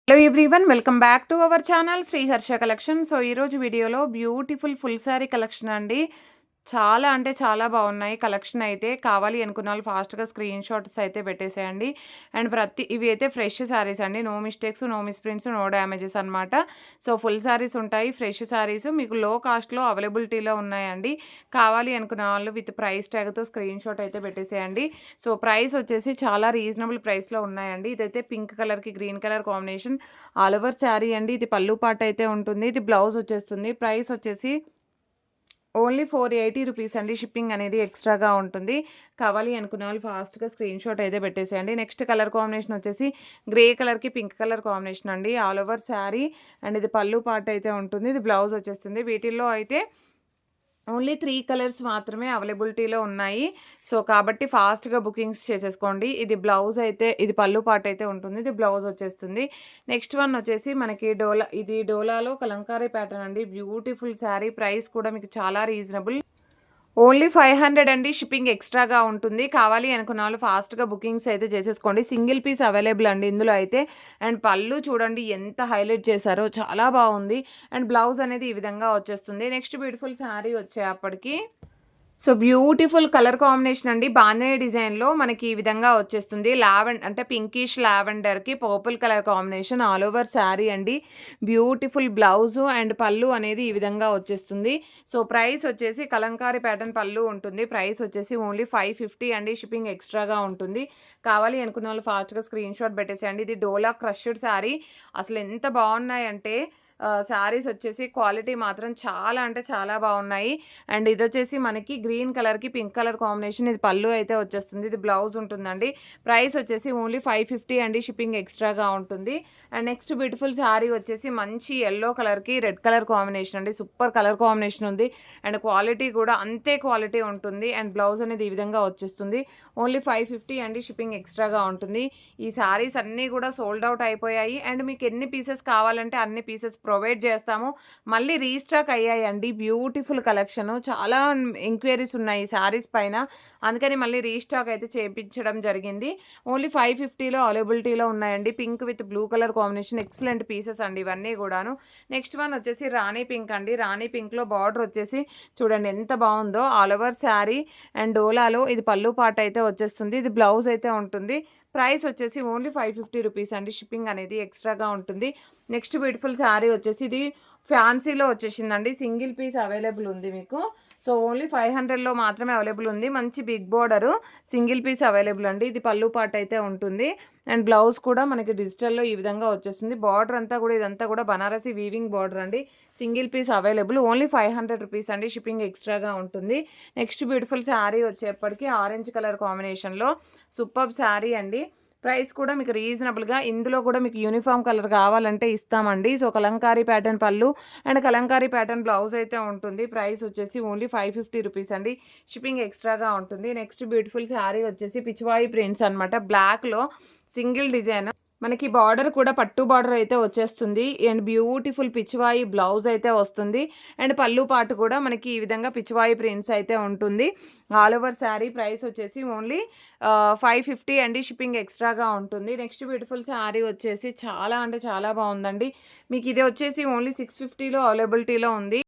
Hello everyone, welcome back to our channel Sriharsha collection. So ఈరోజు వీడియోలో beautiful full sari collection అండి. చాలా అంటే చాలా బాగున్నాయి కలెక్షన్ అయితే. కావాలి అనుకున్న వాళ్ళు ఫాస్ట్గా స్క్రీన్ షాట్స్ అయితే పెట్టేసేయండి. అండ్ ఇవి అయితే ఫ్రెష్ శారీస్ అండి. No mistakes, no misprints, no damages అనమాట. సో ఫుల్ శారీస్ ఉంటాయి, ఫ్రెష్ శారీస్ మీకు లో కాస్ట్లో అవైలబిలిటీలో ఉన్నాయండి. కావాలి అనుకున్న వాళ్ళు విత్ ప్రైస్ ట్యాగ్తో స్క్రీన్ షాట్ అయితే పెట్టేసేయండి. సో ప్రైస్ వచ్చేసి చాలా రీజనబుల్ ప్రైస్లో ఉన్నాయండి. ఇదైతే పింక్ కలర్కి green colour combination all over sari అండి. ఇది పళ్ళు పాట అయితే ఉంటుంది, ఇది బ్లౌజ్ వచ్చేస్తుంది. ప్రైస్ వచ్చేసి ఓన్లీ 480 రూపీస్ అండి. షిప్పింగ్ అనేది ఎక్స్ట్రాగా ఉంటుంది. కావాలి అనుకునే వాళ్ళు ఫాస్ట్గా స్క్రీన్ షాట్ అయితే పెట్టేసేయండి. నెక్స్ట్ కలర్ కాంబినేషన్ వచ్చేసి గ్రే కలర్కి పింక్ కలర్ కాంబినేషన్ అండి. ఆల్ ఓవర్ శారీ అండ్ ఇది పళ్ళు పార్ట్ అయితే ఉంటుంది, ఇది బ్లౌజ్ వచ్చేస్తుంది. వీటిల్లో అయితే ఓన్లీ 3 కలర్స్ మాత్రమే అవైలబిలిటీలో ఉన్నాయి. సో కాబట్టి ఫాస్ట్గా బుకింగ్స్ చేసేసుకోండి. ఇది బ్లౌజ్ అయితే, ఇది పళ్ళు పార్ట్ అయితే ఉంటుంది, ఇది బ్లౌజ్ వచ్చేస్తుంది. నెక్స్ట్ వన్ వచ్చేసి మనకి ఇది డోలాలో కలంకారీ ప్యాటర్న్ అండి. బ్యూటిఫుల్ శారీ, ప్రైస్ కూడా మీకు చాలా రీజనబుల్, ఓన్లీ 500 అండి. షిప్పింగ్ ఎక్స్ట్రాగా ఉంటుంది. కావాలి అనుకున్న వాళ్ళు ఫాస్ట్గా బుకింగ్స్ అయితే చేసేసుకోండి. సింగిల్ పీస్ అవైలబుల్ అండి ఇందులో అయితే. అండ్ పళ్ళు చూడండి ఎంత హైలైట్ చేశారో, చాలా బాగుంది. అండ్ బ్లౌజ్ అనేది ఈ విధంగా వచ్చేస్తుంది. నెక్స్ట్ బ్యూటిఫుల్ శారీ వచ్చేప్పటికి సో బ్యూటిఫుల్ కలర్ కాంబినేషన్ అండి. బాంధనీ డిజైన్లో మనకి ఈ విధంగా వచ్చేస్తుంది. అంటే పింకిష్ లావెండర్కి purple colour combination all over sari అండి. బ్యూటిఫుల్ బ్లౌజు అండ్ పళ్ళు అనేది ఈ విధంగా వచ్చేస్తుంది. సో ప్రైస్ వచ్చేసి కలంకారీ ప్యాటర్న్ పళ్ళు ఉంటుంది. ప్రైస్ వచ్చేసి ఓన్లీ 550 అండి. షిప్పింగ్ ఎక్స్ట్రాగా ఉంటుంది. కావాలి అనుకున్న వాళ్ళు ఫాస్ట్గా స్క్రీన్ షాట్ పెట్టేసేయండి. ఇది డోలా క్రష్డ్ శారీ. అసలు ఎంత బాగున్నాయంటే శారీస్ వచ్చేసి క్వాలిటీ మాత్రం చాలా అంటే చాలా బాగున్నాయి. అండ్ ఇది వచ్చేసి మనకి గ్రీన్ కలర్కి పింక్ కలర్ కాంబినేషన్, ఇది పళ్ళు అయితే వచ్చేస్తుంది, ఇది బ్లౌజ్ ఉంటుందండి. ప్రైస్ వచ్చేసి ఓన్లీ 550 అండి. షిప్పింగ్ ఎక్స్ట్రాగా ఉంటుంది. అండ్ నెక్స్ట్ బ్యూటిఫుల్ శారీ వచ్చేసి మంచి ఎల్లో కలర్కి రెడ్ కలర్ కాంబినేషన్ అండి. సూపర్ కలర్ కాంబినేషన్ ఉంది. అండ్ క్వాలిటీ కూడా అంతే క్వాలిటీ ఉంటుంది. అండ్ బ్లౌజ్ అనేది ఈ విధంగా వచ్చేస్తుంది. ఓన్లీ 550 అండి. షిప్పింగ్ ఎక్స్ట్రాగా ఉంటుంది. ఈ శారీస్ అన్నీ కూడా సోల్డ్ అవుట్ అయిపోయాయి. అండ్ మీకు ఎన్ని పీసెస్ కావాలంటే అన్ని పీసెస్ ప్రొవైడ్ చేస్తాము. మళ్ళీ రీస్టాక్ అయ్యాయండి. బ్యూటిఫుల్ కలెక్షన్, చాలా ఎంక్వైరీస్ ఉన్నాయి శారీస్ పైన, అందుకని మళ్ళీ రీస్టాక్ అయితే చేయించడం జరిగింది. ఓన్లీ 550లో అవైలబిలిటీలో ఉన్నాయండి. Pink with blue colour combination, excellent pieces అండి ఇవన్నీ కూడాను. నెక్స్ట్ వన్ వచ్చేసి రాణి పింక్ అండి. రాణి పింక్లో బార్డర్ వచ్చేసి చూడండి ఎంత బాగుందో. ఆల్ ఓవర్ శారీ అండ్ డోలాలో ఇది పళ్ళు పాట అయితే వచ్చేస్తుంది, ఇది బ్లౌజ్ అయితే ఉంటుంది. ప్రైస్ వచ్చేసి ఓన్లీ 550 రూపీస్ అండి. షిప్పింగ్ అనేది ఎక్స్ట్రాగా ఉంటుంది. నెక్స్ట్ బ్యూటిఫుల్ శారీ వచ్చేసి ఇది ఫ్యాన్సీలో వచ్చేసిందండి. సింగిల్ పీస్ అవైలబుల్ ఉంది మీకు. సో ఓన్లీ 500లో మాత్రమే అవైలబుల్ ఉంది. మంచి big border, single piece available అండి. ఇది పళ్ళు పార్ట్ అయితే ఉంటుంది. అండ్ బ్లౌజ్ కూడా మనకి డిజిటల్లో ఈ విధంగా వచ్చేస్తుంది. బార్డర్ అంతా కూడా ఇదంతా కూడా బనారసి వీవింగ్ బార్డర్ అండి. Single piece available, only 500 rupees అండి. షిప్పింగ్ ఎక్స్ట్రాగా ఉంటుంది. నెక్స్ట్ బ్యూటిఫుల్ శారీ వచ్చేప్పటికి ఆరెంజ్ కలర్ కాంబినేషన్లో సూపర్ శారీ అండి. ప్రైస్ కూడా మీకు రీజనబుల్గా, ఇందులో కూడా మీకు యూనిఫామ్ కలర్ కావాలంటే ఇస్తామండి. సో కలంకారీ ప్యాటర్న్ పళ్ళు అండ్ కలంకారీ ప్యాటర్న్ బ్లౌజ్ అయితే ఉంటుంది. ప్రైస్ వచ్చేసి ఓన్లీ 550 రూపీస్ అండి. షిప్పింగ్ ఎక్స్ట్రాగా ఉంటుంది. నెక్స్ట్ బ్యూటిఫుల్ శారీ వచ్చేసి పిచ్చివాయి ప్రింట్స్ అనమాట. బ్లాక్లో సింగిల్ డిజైన్, మనకి బార్డర్ కూడా పట్టు బార్డర్ అయితే వచ్చేస్తుంది. అండ్ బ్యూటిఫుల్ పిచ్చివాయి బ్లౌజ్ అయితే వస్తుంది. అండ్ పళ్ళు పాటు కూడా మనకి ఈ విధంగా పిచ్చివాయి ప్రింట్స్ అయితే ఉంటుంది. ఆల్ ఓవర్ శారీ ప్రైస్ వచ్చేసి ఓన్లీ 550 అండి. షిప్పింగ్ ఎక్స్ట్రాగా ఉంటుంది. నెక్స్ట్ బ్యూటిఫుల్ శారీ వచ్చేసి చాలా అంటే చాలా బాగుందండి. మీకు ఇది వచ్చేసి ఓన్లీ 650లో అవైలబిలిటీలో ఉంది.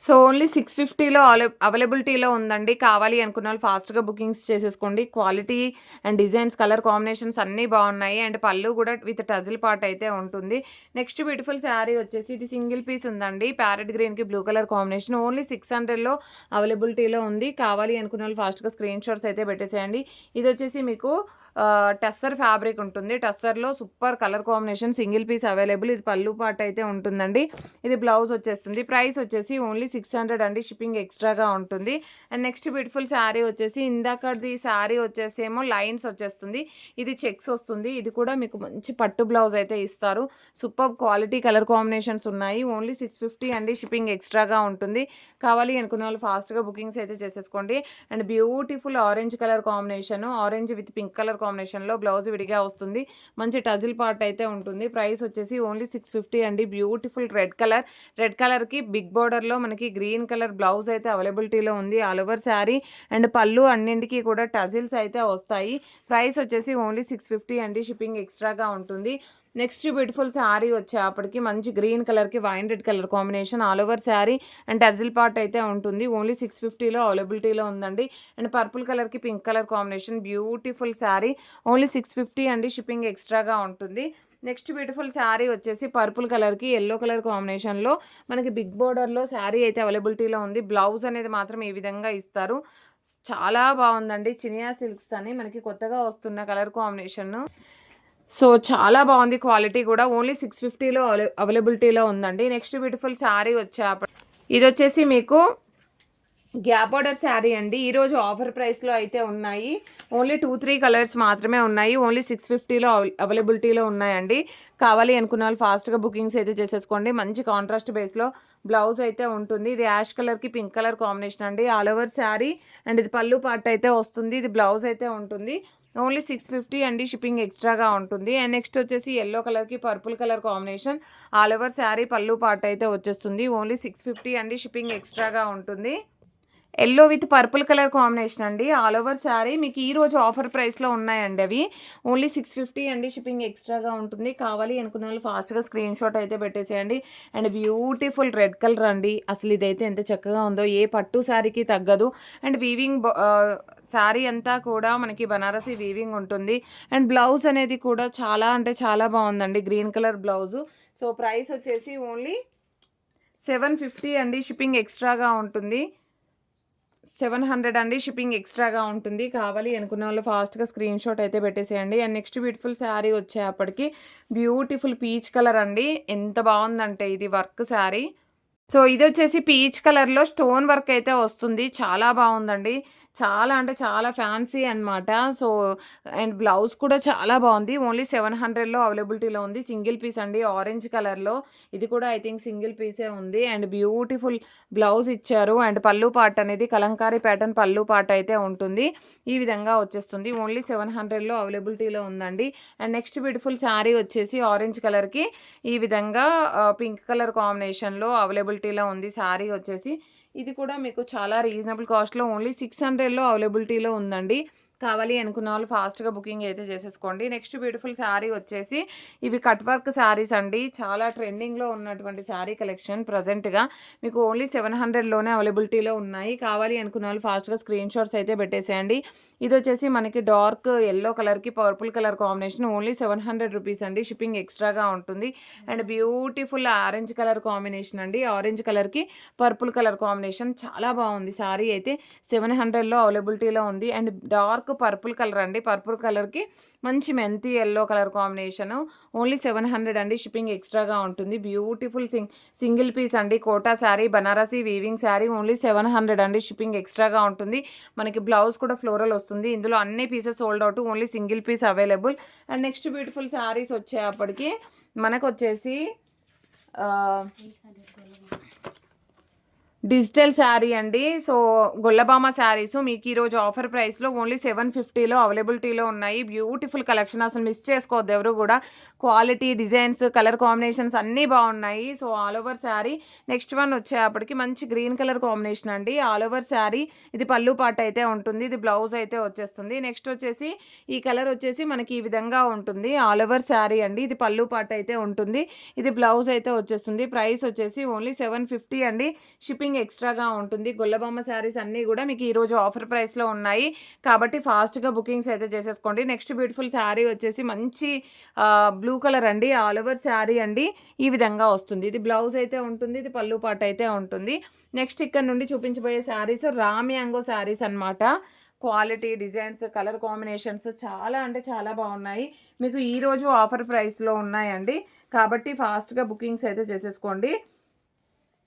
సో ఓన్లీ 650లో అవైలబిలిటీలో ఉందండి. కావాలి అనుకున్న వాళ్ళు ఫాస్ట్గా బుకింగ్స్ చేసేసుకోండి. Quality and designs, colour combinations అన్నీ బాగున్నాయి. అండ్ పళ్ళు కూడా విత్ టజిల్ పార్ట్ అయితే ఉంటుంది. నెక్స్ట్ బ్యూటిఫుల్ శారీ వచ్చేసి ఇది సింగిల్ పీస్ ఉందండి. ప్యారెట్ గ్రీన్కి బ్లూ కలర్ కాంబినేషన్, ఓన్లీ 600లో అవైలబిలిటీలో ఉంది. కావాలి అనుకున్న వాళ్ళు ఫాస్ట్గా స్క్రీన్ షాట్స్ అయితే పెట్టేసేయండి. ఇది వచ్చేసి మీకు టస్సర్ ఫ్యాబ్రిక్ ఉంటుంది. టస్సర్లో super colour combination, single piece available. ఇది పళ్ళు పార్ట్ అయితే ఉంటుందండి, ఇది బ్లౌజ్ వచ్చేస్తుంది. ప్రైస్ వచ్చేసి ఓన్లీ 600 అండి. షిప్పింగ్ ఎక్స్ట్రాగా ఉంటుంది. అండ్ నెక్స్ట్ బ్యూటిఫుల్ శారీ వచ్చేసి ఇందాకది శారీ వచ్చేసి ఏమో లైన్స్ వచ్చేస్తుంది, ఇది చెక్స్ వస్తుంది. ఇది కూడా మీకు మంచి పట్టు బ్లౌజ్ అయితే ఇస్తారు. సూపర్ క్వాలిటీ కలర్ కాంబినేషన్స్ ఉన్నాయి. ఓన్లీ 650 అండి. షిప్పింగ్ ఎక్స్ట్రాగా ఉంటుంది. కావాలి అనుకున్న వాళ్ళు ఫాస్ట్గా బుకింగ్స్ అయితే చేసేసుకోండి. And beautiful orange colour combination, orange with pink colour కాంబినేషన్లో బ్లౌజ్ విడిగా వస్తుంది. మంచి టజిల్ పార్ట్ అయితే ఉంటుంది. ప్రైస్ వచ్చేసి ఓన్లీ 650 అండి. బ్యూటిఫుల్ రెడ్ కలర్కి బిగ్ బోర్డర్లో మనకి గ్రీన్ కలర్ బ్లౌజ్ అయితే అవైలబిలిటీలో ఉంది. ఆల్ ఓవర్ శారీ అండ్ పళ్ళు అన్నింటికి కూడా టజిల్స్ అయితే వస్తాయి. ప్రైస్ వచ్చేసి ఓన్లీ 650 అండి. షిప్పింగ్ ఎక్స్ట్రాగా ఉంటుంది. నెక్స్ట్ బ్యూటిఫుల్ శారీ వచ్చేప్పటికి మంచి గ్రీన్ కలర్కి wine red colour combination all over sari and టజిల్ part అయితే ఉంటుంది. ఓన్లీ 650లో అవైలబిలిటీలో ఉందండి. అండ్ పర్పుల్ కలర్కి pink colour combination beautiful sari only 650 అండి. షిప్పింగ్ ఎక్స్ట్రాగా ఉంటుంది. నెక్స్ట్ బ్యూటిఫుల్ శారీ వచ్చేసి పర్పుల్ కలర్కి ఎల్లో కలర్ కాంబినేషన్లో మనకి బిగ్ బోర్డర్లో శారీ అయితే అవైలబిలిటీలో ఉంది. బ్లౌజ్ అనేది మాత్రం ఈ విధంగా ఇస్తారు. చాలా బాగుందండి. చినియా సిల్క్స్ అని మనకి కొత్తగా వస్తున్న కలర్ కాంబినేషన్. సో చాలా బాగుంది. క్వాలిటీ కూడా ఓన్లీ 650లో అవైలబిలిటీలో ఉందండి. నెక్స్ట్ బ్యూటిఫుల్ శారీ ఇది వచ్చేసి మీకు గ్యాప్ బార్డర్ శారీ అండి. ఈరోజు ఆఫర్ ప్రైస్లో అయితే ఉన్నాయి. ఓన్లీ 2-3 కలర్స్ మాత్రమే ఉన్నాయి. ఓన్లీ 650లో అవైలబిలిటీలో ఉన్నాయండి. కావాలి అనుకున్న వాళ్ళు ఫాస్ట్గా బుకింగ్స్ అయితే చేసేసుకోండి. మంచి కాంట్రాస్ట్ బేస్లో బ్లౌజ్ అయితే ఉంటుంది. ఇది యాష్ కలర్కి పింక్ కలర్ కాంబినేషన్ అండి. ఆల్ ఓవర్ శారీ అండ్ ఇది పళ్ళు పార్ట్ అయితే వస్తుంది. ఇది బ్లౌజ్ అయితే ఉంటుంది. ఓన్లీ 650 అండి. షిప్పింగ్ ఎక్స్ట్రాగా ఉంటుంది. అండ్ నెక్స్ట్ వచ్చేసి ఎల్లో కలర్కి purple colour combination all over sari పళ్ళు పార్ట్ అయితే వచ్చేస్తుంది. ఓన్లీ 650 అండి. షిప్పింగ్ ఎక్స్ట్రాగా ఉంటుంది. Yellow with purple colour combination అండి. ఆల్ ఓవర్ శారీ మీకు ఈరోజు ఆఫర్ ప్రైస్లో ఉన్నాయండి. అవి ఓన్లీ 650 అండి. షిప్పింగ్ ఎక్స్ట్రాగా ఉంటుంది. కావాలి అనుకున్న వాళ్ళు ఫాస్ట్గా స్క్రీన్ షాట్ అయితే పెట్టేసేయండి. అండ్ బ్యూటిఫుల్ రెడ్ కలర్ అండి. అసలు ఇదైతే ఎంత చక్కగా ఉందో, ఏ పట్టు శారీకి తగ్గదు. అండ్ వీవింగ్ శారీ అంతా కూడా మనకి బనారసి వీవింగ్ ఉంటుంది. అండ్ బ్లౌజ్ అనేది కూడా చాలా అంటే చాలా బాగుందండి. Green colour blouse. So price వచ్చేసి ఓన్లీ 750 అండి. షిప్పింగ్ ఎక్స్ట్రాగా ఉంటుంది. 700 అండి. షిప్పింగ్ ఎక్స్ట్రాగా ఉంటుంది. కావాలి అనుకున్న వాళ్ళు ఫాస్ట్గా స్క్రీన్ షాట్ అయితే పెట్టేసేయండి. అండ్ నెక్స్ట్ బ్యూటిఫుల్ శారీ వచ్చేప్పటికి బ్యూటిఫుల్ పీచ్ కలర్ అండి. ఎంత బాగుందంటే ఇది వర్క్ శారీ. సో ఇది వచ్చేసి పీచ్ కలర్లో స్టోన్ వర్క్ అయితే వస్తుంది. చాలా బాగుందండి. చాలా అంటే చాలా ఫ్యాన్సీ అనమాట. సో అండ్ బ్లౌజ్ కూడా చాలా బాగుంది. ఓన్లీ 700లో అవైలబిలిటీలో ఉంది. సింగిల్ పీస్ అండి. ఆరెంజ్ కలర్లో ఇది కూడా ఐ థింక్ సింగిల్ పీసే ఉంది. అండ్ బ్యూటిఫుల్ బ్లౌజ్ ఇచ్చారు. అండ్ పళ్ళు పార్ట్ అనేది కలంకారీ ప్యాటర్న్ పళ్ళు పార్ట్ అయితే ఉంటుంది. ఈ విధంగా వచ్చేస్తుంది. ఓన్లీ 700లో అవైలబిలిటీలో ఉందండి. అండ్ నెక్స్ట్ బ్యూటిఫుల్ శారీ వచ్చేసి ఆరెంజ్ కలర్కి ఈ విధంగా పింక్ కలర్ కాంబినేషన్లో అవైలబిలిటీలో ఉంది. శారీ వచ్చేసి ఇది కూడా మీకు చాలా రీజనబుల్ కాస్ట్లో ఓన్లీ 600లో అవైలబిలిటీలో ఉందండి. కావాలి అనుకున్న వాళ్ళు ఫాస్ట్గా బుకింగ్ అయితే చేసేసుకోండి. నెక్స్ట్ బ్యూటిఫుల్ శారీ వచ్చేసి ఇవి కట్ వర్క్ శారీస్ అండి. చాలా ట్రెండింగ్లో ఉన్నటువంటి శారీ కలెక్షన్ ప్రజెంట్గా మీకు ఓన్లీ 700లోనే అవైలబిలిటీలో ఉన్నాయి. కావాలి అనుకున్న వాళ్ళు ఫాస్ట్గా స్క్రీన్ షాట్స్ అయితే పెట్టేసేయండి. ఇది వచ్చేసి మనకి డార్క్ ఎల్లో కలర్కి purple colour combination only 700 rupees అండి. షిప్పింగ్ ఎక్స్ట్రాగా ఉంటుంది. And beautiful orange colour combination అండి. ఆరెంజ్ కలర్కి పర్పుల్ కలర్ కాంబినేషన్ చాలా బాగుంది. శారీ అయితే 700లో అవైలబిలిటీలో ఉంది. అండ్ డార్క్ పర్పుల్ కలర్ అండి. పర్పుల్ కలర్కి మంచి మెంతి ఎల్లో కలర్ కాంబినేషన్ ఓన్లీ 700 అండి. షిప్పింగ్ ఎక్స్ట్రాగా ఉంటుంది. బ్యూటిఫుల్ సింగిల్ పీస్ అండి. కోటా శారీ బనారసి వీవింగ్ శారీ ఓన్లీ 700 అండి. షిప్పింగ్ ఎక్స్ట్రాగా ఉంటుంది. మనకి బ్లౌజ్ కూడా ఫ్లోరల్ వస్తుంది. ఇందులో అన్ని pieces sold out. Only single piece available. And next beautiful saris వచ్చేప్పటికి మనకు వచ్చేసి డిజిటల్ శారీ అండి. సో గొల్లబామ శారీస్ మీకు ఈరోజు ఆఫర్ ప్రైస్లో ఓన్లీ 750లో అవైలబిలిటీలో ఉన్నాయి. Beautiful collection. అసలు మిస్ చేసుకోవద్దు ఎవరు కూడా. క్వాలిటీ, డిజైన్స్, కలర్ కాంబినేషన్స్ అన్నీ బాగున్నాయి. So all over sari. Next one వచ్చేప్పటికి మంచి గ్రీన్ కలర్ కాంబినేషన్ అండి. ఆల్ ఓవర్ శారీ ఇది పళ్ళు పాట అయితే ఉంటుంది. ఇది బ్లౌజ్ అయితే వచ్చేస్తుంది. నెక్స్ట్ వచ్చేసి ఈ కలర్ వచ్చేసి మనకి ఈ విధంగా ఉంటుంది. ఆల్ ఓవర్ శారీ అండి. ఇది పళ్ళు పాట అయితే ఉంటుంది. ఇది బ్లౌజ్ అయితే వచ్చేస్తుంది. ప్రైస్ వచ్చేసి ఓన్లీ 750 అండి. షిప్పింగ్ ఎక్స్ట్రాగా ఉంటుంది. గొల్లబొమ్మ శారీస్ అన్నీ కూడా మీకు ఈరోజు ఆఫర్ ప్రైస్లో ఉన్నాయి. కాబట్టి ఫాస్ట్గా బుకింగ్స్ అయితే చేసేసుకోండి. నెక్స్ట్ బ్యూటిఫుల్ శారీ వచ్చేసి మంచి బ్లూ కలర్ అండి. ఆల్ ఓవర్ శారీ అండి. ఈ విధంగా వస్తుంది. ఇది బ్లౌజ్ అయితే ఉంటుంది. ఇది పళ్ళు పాట అయితే ఉంటుంది. నెక్స్ట్ ఇక్కడ నుండి చూపించబోయే శారీస్ రామ్యాంగో శారీస్ అనమాట. క్వాలిటీ, డిజైన్స్, కలర్ కాంబినేషన్స్ చాలా అంటే చాలా బాగున్నాయి. మీకు ఈరోజు ఆఫర్ ప్రైస్లో ఉన్నాయండి. కాబట్టి ఫాస్ట్గా బుకింగ్స్ అయితే చేసేసుకోండి.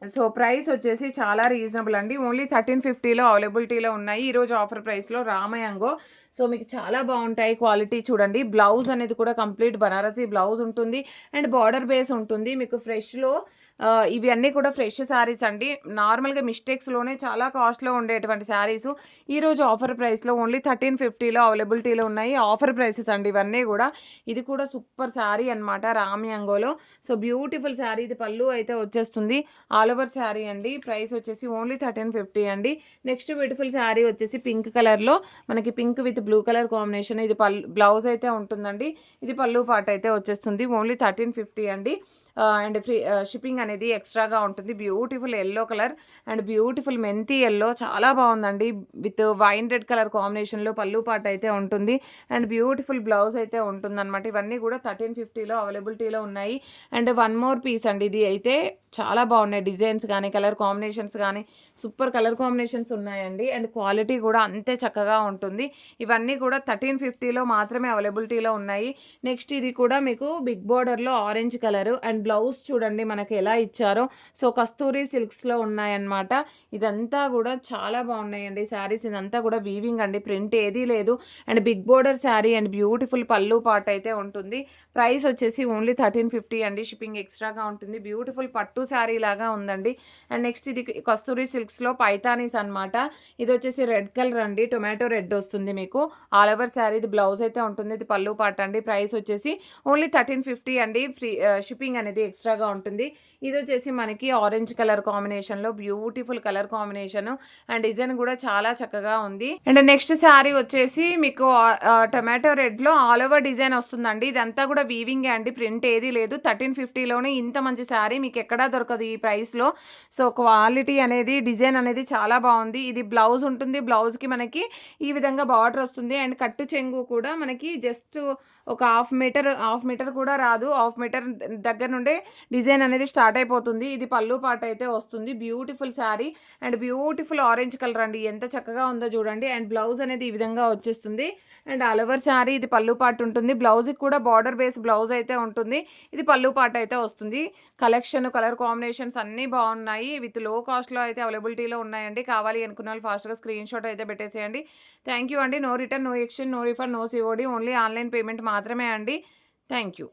సో ప్రైస్ వచ్చేసి చాలా రీజనబుల్ అండి. ఓన్లీ 1350లో అవైలబిలిటీలో ఉన్నాయి. ఈరోజు ఆఫర్ ప్రైస్లో రామయాంగో. సో మీకు చాలా బాగుంటాయి. క్వాలిటీ చూడండి. బ్లౌజ్ అనేది కూడా కంప్లీట్ బనారసి బ్లౌజ్ ఉంటుంది. అండ్ బార్డర్ బేస్ ఉంటుంది. మీకు ఫ్రెష్లో ఇవి అన్నీ కూడా ఫ్రెష్ శారీస్ అండి. నార్మల్గా మిస్టేక్స్లోనే చాలా కాస్ట్లో ఉండేటువంటి శారీస్ ఈరోజు ఆఫర్ ప్రైస్లో ఓన్లీ 1350లో అవైలబిలిటీలో ఉన్నాయి. ఆఫర్ ప్రైసెస్ అండి ఇవన్నీ కూడా. ఇది కూడా సూపర్ శారీ అనమాట రామ్యాంగోలో. So beautiful sari. ఇది పళ్ళు అయితే వచ్చేస్తుంది. ఆల్ ఓవర్ శారీ అండి. ప్రైస్ వచ్చేసి ఓన్లీ 1350 అండి. నెక్స్ట్ బ్యూటిఫుల్ శారీ వచ్చేసి పింక్ కలర్లో మనకి pink with blue colour combination. ఇది బ్లౌజ్ అయితే ఉంటుందండి. ఇది పళ్ళు పార్ట్ అయితే వచ్చేస్తుంది. ఓన్లీ 1350 అండి. అండ్ ఫ్రీ షిప్పింగ్ అనేది ఎక్స్ట్రాగా ఉంటుంది. Beautiful yellow colour and beautiful మెంతి యెల్లో చాలా బాగుందండి. విత్ వైన్ రెడ్ కలర్ కాంబినేషన్లో పళ్ళు పార్ట్ అయితే ఉంటుంది. అండ్ బ్యూటిఫుల్ బ్లౌజ్ అయితే ఉంటుందన్నమాట. ఇవన్నీ కూడా 1350లో అవైలబిలిటీలో ఉన్నాయి. అండ్ వన్ మోర్ పీస్ అండి. ఇది అయితే చాలా బాగున్నాయి. డిజైన్స్ కానీ కలర్ కాంబినేషన్స్ కానీ సూపర్ కలర్ కాంబినేషన్స్ ఉన్నాయండి. అండ్ క్వాలిటీ కూడా అంతే చక్కగా ఉంటుంది. ఇవన్నీ కూడా 1350లో మాత్రమే అవైలబిలిటీలో ఉన్నాయి. నెక్స్ట్ ఇది కూడా మీకు బిగ్ బోర్డర్లో ఆరెంజ్ కలర్ అండ్ బ్లౌజ్ చూడండి మనకి ఎలా ఇచ్చారో. సో కస్తూరి సిల్క్స్లో ఉన్నాయన్నమాట. ఇదంతా కూడా చాలా బాగున్నాయండి శారీస్. ఇదంతా కూడా వీవింగ్ అండి, ప్రింట్ ఏదీ లేదు. And big border sari and beautiful పళ్ళు పార్ట్ అయితే ఉంటుంది. ప్రైస్ వచ్చేసి ఓన్లీ 1350 అండి. షిప్పింగ్ ఎక్స్ట్రాగా ఉంటుంది. బ్యూటిఫుల్ పట్టు శారీ లాగా ఉందండి. అండ్ నెక్స్ట్ ఇది కస్తూరి సిల్క్స్లో పైతానీస్ అనమాట. ఇది వచ్చేసి రెడ్ కలర్ అండి, టొమాటో రెడ్ వస్తుంది మీకు. ఆల్ ఓవర్ శారీ ఇది బ్లౌజ్ అయితే ఉంటుంది. ఇది పళ్ళు పార్ట్ అండి. ప్రైస్ వచ్చేసి ఓన్లీ 1350 అండి. ఫ్రీ షిప్పింగ్ అనేది ఎక్స్ట్రాగా ఉంటుంది. ఇది వచ్చేసి మనకి ఆరెంజ్ కలర్ కాంబినేషన్లో beautiful colour combination and design కూడా చాలా చక్కగా ఉంది. అండ్ నెక్స్ట్ శారీ వచ్చేసి మీకు టొమాటో రెడ్లో ఆల్ ఓవర్ డిజైన్ వస్తుందండి. ఇదంతా కూడా వీవింగే అండి, ప్రింట్ ఏది లేదు. 1350లోనే ఇంత మంచి శారీ మీకు ఎక్కడా దొరకదు ఈ ప్రైస్లో. సో క్వాలిటీ అనేది డిజైన్ అనేది చాలా బాగుంది. ఇది బ్లౌజ్ ఉంటుంది. బ్లౌజ్కి మనకి ఈ విధంగా బార్డర్ వస్తుంది. అండ్ కట్టు చెంగు కూడా మనకి జస్ట్ ఒక హాఫ్ మీటర్ కూడా రాదు. హాఫ్ మీటర్ దగ్గర నుండే డిజైన్ అనేది స్టార్ట్ అయిపోతుంది. ఇది పళ్ళు పార్ట్ అయితే వస్తుంది. Beautiful sari and beautiful orange colour అండి. ఎంత చక్కగా ఉందో చూడండి. అండ్ బ్లౌజ్ అనేది ఈ విధంగా వచ్చేస్తుంది. అండ్ ఆల్ ఓవర్ శారీ ఇది పళ్ళు పార్ట్ ఉంటుంది. బ్లౌజ్కి కూడా బార్డర్ బేస్ బ్లౌజ్ అయితే ఉంటుంది. ఇది పళ్ళు పార్ట్ అయితే వస్తుంది. కలెక్షన్ కలర్ కాంబినేషన్స్ అన్నీ బాగున్నాయి. విత్ లో కాస్ట్లో అయితే అవైలబిలిటీలో ఉన్నాయండి. కావాలి అనుకున్న వాళ్ళు ఫాస్ట్గా స్క్రీన్ షాట్ అయితే పెట్టేసేయండి. థ్యాంక్ యూ అండి. No return, no exchange, no refund, no COD. Only online payment మాత్రమే అండి. Thank you.